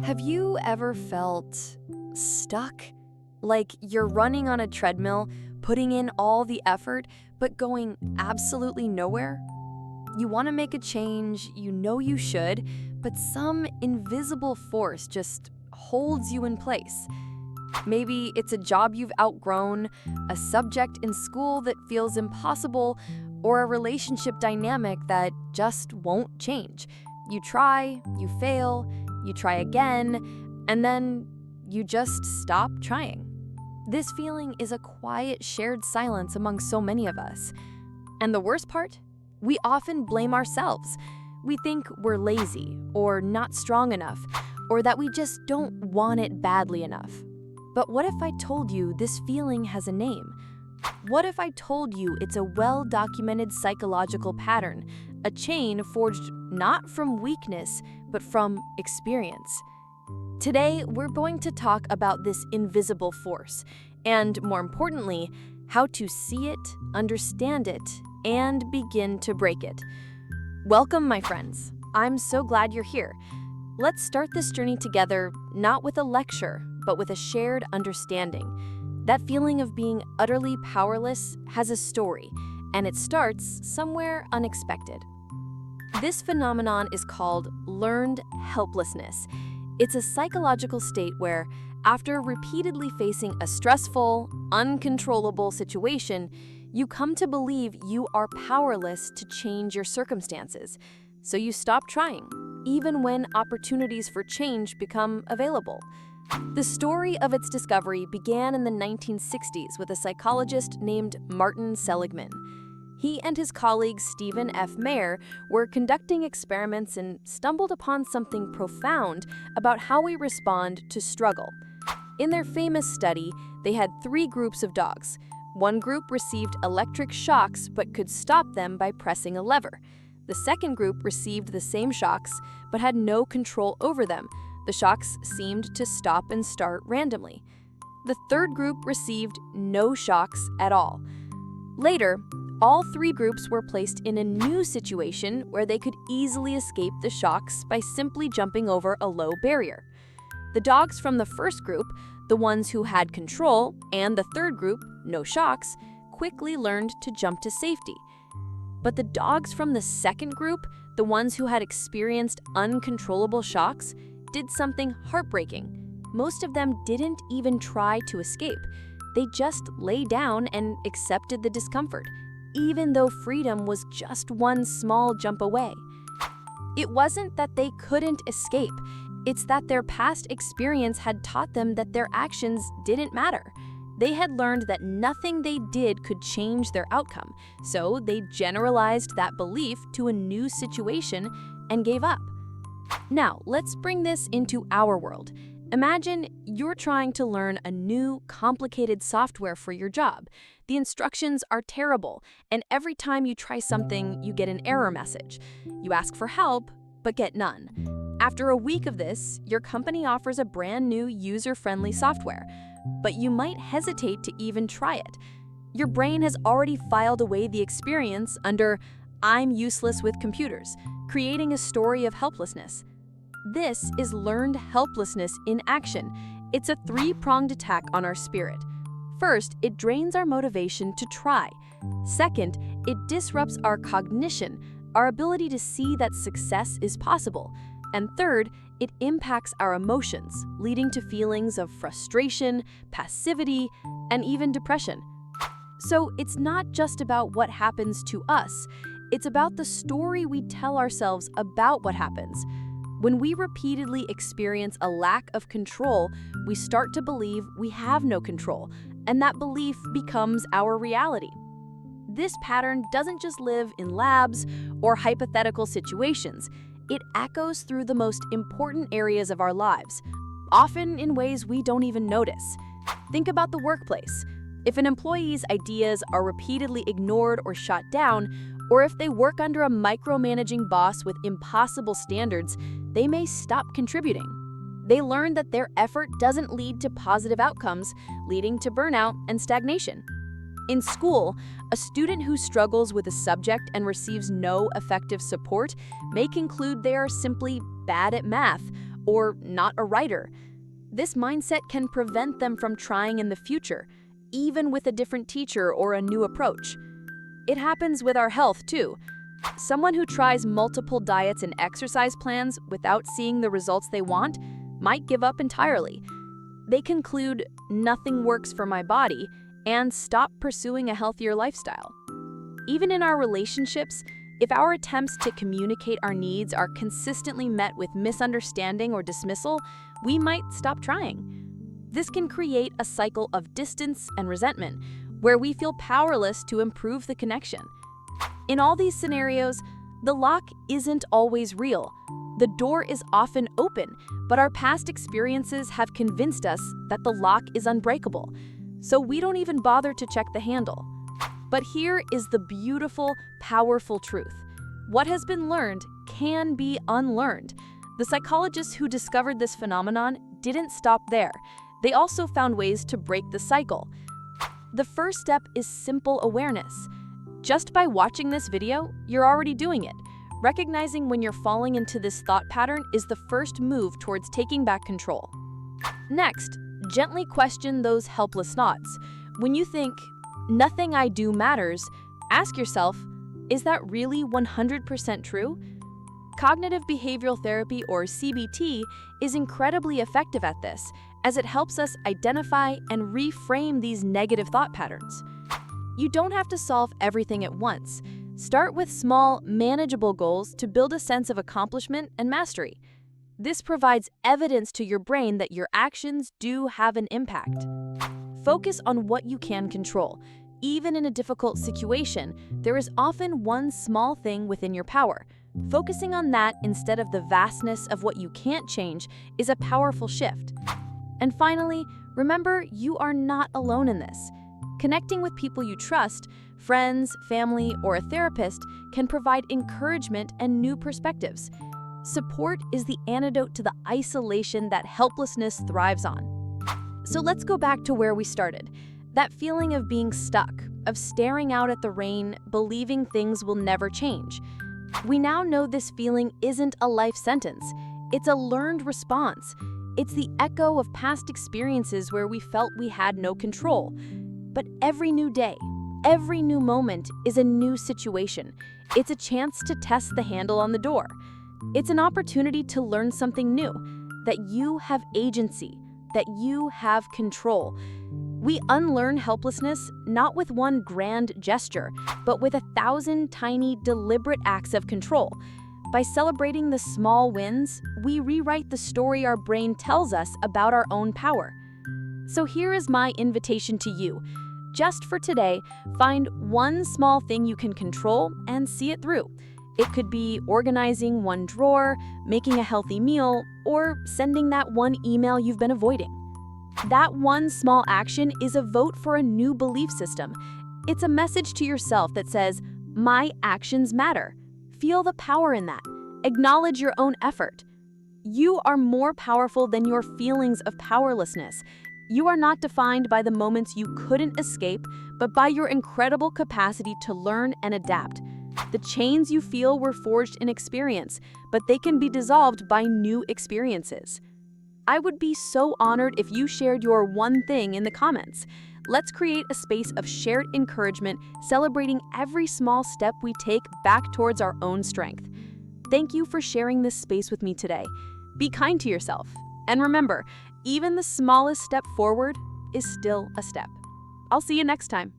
Have you ever felt stuck? Like you're running on a treadmill, putting in all the effort, but going absolutely nowhere? You want to make a change, you know you should, but some invisible force just holds you in place. Maybe it's a job you've outgrown, a subject in school that feels impossible, or a relationship dynamic that just won't change. You try, you fail, you try again, and then you just stop trying. This feeling is a quiet shared silence among so many of us. And the worst part? We often blame ourselves. We think we're lazy, or not strong enough, or that we just don't want it badly enough. But what if I told you this feeling has a name? What if I told you it's a well-documented psychological pattern, a chain forged not from weakness, but from experience? Today, we're going to talk about this invisible force, and more importantly, how to see it, understand it, and begin to break it. Welcome, my friends. I'm so glad you're here. Let's start this journey together, not with a lecture, but with a shared understanding. That feeling of being utterly powerless has a story, and it starts somewhere unexpected. This phenomenon is called learned helplessness. It's a psychological state where, after repeatedly facing a stressful, uncontrollable situation, you come to believe you are powerless to change your circumstances. So you stop trying, even when opportunities for change become available. The story of its discovery began in the 1960s with a psychologist named Martin Seligman. He and his colleague Stephen F. Mayer were conducting experiments and stumbled upon something profound about how we respond to struggle. In their famous study, they had 3 groups of dogs. One group received electric shocks but could stop them by pressing a lever. The second group received the same shocks but had no control over them. The shocks seemed to stop and start randomly. The third group received no shocks at all. Later, all 3 groups were placed in a new situation where they could easily escape the shocks by simply jumping over a low barrier. The dogs from the first group, the ones who had control, and the third group, no shocks, quickly learned to jump to safety. But the dogs from the second group, the ones who had experienced uncontrollable shocks, did something heartbreaking. Most of them didn't even try to escape. They just lay down and accepted the discomfort, even though freedom was just one small jump away. It wasn't that they couldn't escape. It's that their past experience had taught them that their actions didn't matter. They had learned that nothing they did could change their outcome, so they generalized that belief to a new situation and gave up. Now, let's bring this into our world. Imagine you're trying to learn a new, complicated software for your job. The instructions are terrible, and every time you try something, you get an error message. You ask for help, but get none. After a week of this, your company offers a brand new user-friendly software, but you might hesitate to even try it. Your brain has already filed away the experience under "I'm useless with computers," creating a story of helplessness. This is learned helplessness in action. It's a 3-pronged attack on our spirit. First, it drains our motivation to try. Second, it disrupts our cognition, our ability to see that success is possible. And third, it impacts our emotions, leading to feelings of frustration, passivity, and even depression. So it's not just about what happens to us. It's about the story we tell ourselves about what happens. When we repeatedly experience a lack of control, we start to believe we have no control, and that belief becomes our reality. This pattern doesn't just live in labs or hypothetical situations. It echoes through the most important areas of our lives, often in ways we don't even notice. Think about the workplace. If an employee's ideas are repeatedly ignored or shot down, or if they work under a micromanaging boss with impossible standards, they may stop contributing. They learn that their effort doesn't lead to positive outcomes, leading to burnout and stagnation. In school, a student who struggles with a subject and receives no effective support may conclude they are simply bad at math, or not a writer. This mindset can prevent them from trying in the future, even with a different teacher or a new approach. It happens with our health, too. Someone who tries multiple diets and exercise plans without seeing the results they want might give up entirely. They conclude, "Nothing works for my body," and stop pursuing a healthier lifestyle. Even in our relationships, if our attempts to communicate our needs are consistently met with misunderstanding or dismissal, we might stop trying. This can create a cycle of distance and resentment, where we feel powerless to improve the connection. In all these scenarios, the lock isn't always real. The door is often open, but our past experiences have convinced us that the lock is unbreakable, so we don't even bother to check the handle. But here is the beautiful, powerful truth. What has been learned can be unlearned. The psychologists who discovered this phenomenon didn't stop there. They also found ways to break the cycle. The first step is simple awareness. Just by watching this video, you're already doing it. Recognizing when you're falling into this thought pattern is the first move towards taking back control. Next, gently question those helpless thoughts. When you think, "Nothing I do matters," ask yourself, is that really 100% true? Cognitive behavioral therapy, or CBT, is incredibly effective at this, as it helps us identify and reframe these negative thought patterns. You don't have to solve everything at once. Start with small, manageable goals to build a sense of accomplishment and mastery. This provides evidence to your brain that your actions do have an impact. Focus on what you can control. Even in a difficult situation, there is often one small thing within your power. Focusing on that instead of the vastness of what you can't change is a powerful shift. And finally, remember, you are not alone in this. Connecting with people you trust, friends, family, or a therapist, can provide encouragement and new perspectives. Support is the antidote to the isolation that helplessness thrives on. So let's go back to where we started. That feeling of being stuck, of staring out at the rain, believing things will never change. We now know this feeling isn't a life sentence. It's a learned response. It's the echo of past experiences where we felt we had no control. But every new day, every new moment is a new situation. It's a chance to test the handle on the door. It's an opportunity to learn something new, that you have agency, that you have control. We unlearn helplessness not with one grand gesture, but with 1,000 tiny, deliberate acts of control. By celebrating the small wins, we rewrite the story our brain tells us about our own power. So here is my invitation to you. Just for today, find one small thing you can control and see it through. It could be organizing one drawer, making a healthy meal, or sending that one email you've been avoiding. That one small action is a vote for a new belief system. It's a message to yourself that says, "My actions matter." Feel the power in that. Acknowledge your own effort. You are more powerful than your feelings of powerlessness. You are not defined by the moments you couldn't escape, but by your incredible capacity to learn and adapt. The chains you feel were forged in experience, but they can be dissolved by new experiences. I would be so honored if you shared your one thing in the comments. Let's create a space of shared encouragement, celebrating every small step we take back towards our own strength. Thank you for sharing this space with me today. Be kind to yourself. And remember, even the smallest step forward is still a step. I'll see you next time.